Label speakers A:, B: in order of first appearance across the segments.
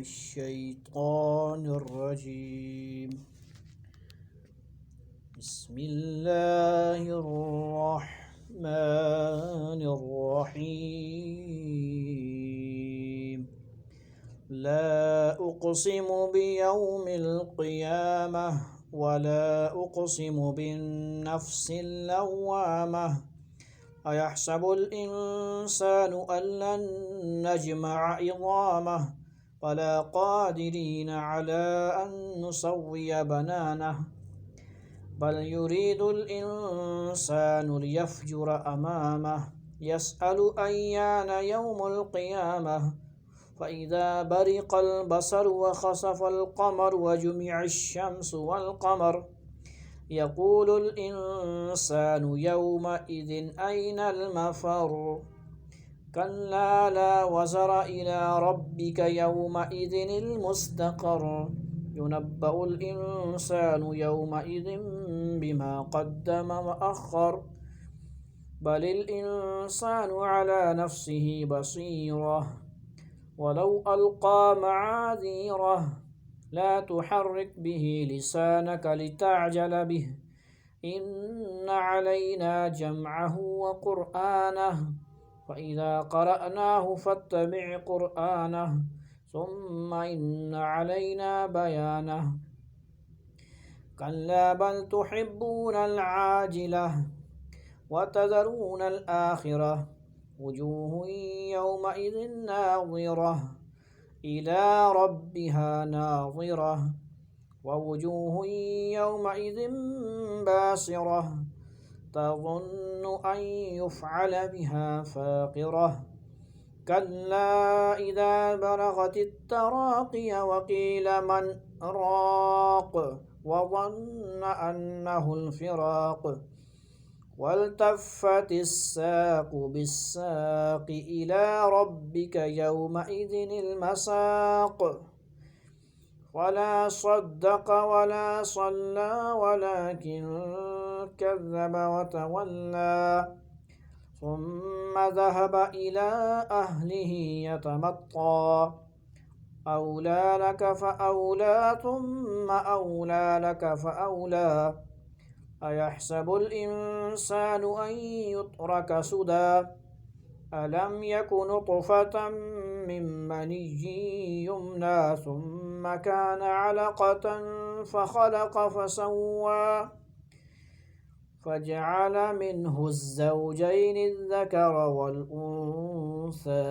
A: الشيطان الرجيم بسم الله الرحمن الرحيم لا أقسم بيوم القيامة ولا أقسم بالنفس اللوامة أيحسب الإنسان أن لن نجمع عظامه بلى قادرين على أن نسوي بنانه بل يريد الإنسان ليفجر أمامه يسأل أيان يوم القيامة فإذا برق البصر وخسف القمر وجمع الشمس والقمر يقول الإنسان يومئذ أين المفر كلا لا وزر إلى ربك يومئذ المستقر ينبأ الإنسان يومئذ بما قدم وأخر بل الإنسان على نفسه بصيرة ولو ألقى معاذيره لا تحرك به لسانك لتعجل به إن علينا جمعه وقرآنه فإذا قرأناه فاتبع قرآنه ثم إن علينا بيانه كلا بل تحبون العاجلة وتذرون الآخرة وجوه يومئذ ناظرة إلى ربها ناظرة ووجوه يومئذ باسرة تظن أن يفعل بها فاقرة كلا إذا بلغت التراقي وقيل من راق وظن أنه الفراق والتفت الساق بالساق إلى ربك يومئذ المساق ولا صدق ولا صلى ولكن كذب وتولى ثم ذهب إلى أهله يتمطى أولى لك فأولى ثم أولى لك فأولى أيحسب الإنسان أن يترك سدى ألم يك نطفة من مني يمنى ثم كان علقة فخلق فسوى فجعل منه الزوجين الذكر والأنثى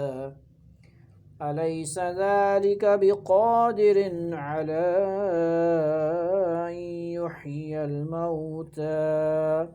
A: أليس ذلك بقادر على أن يحيي الموتى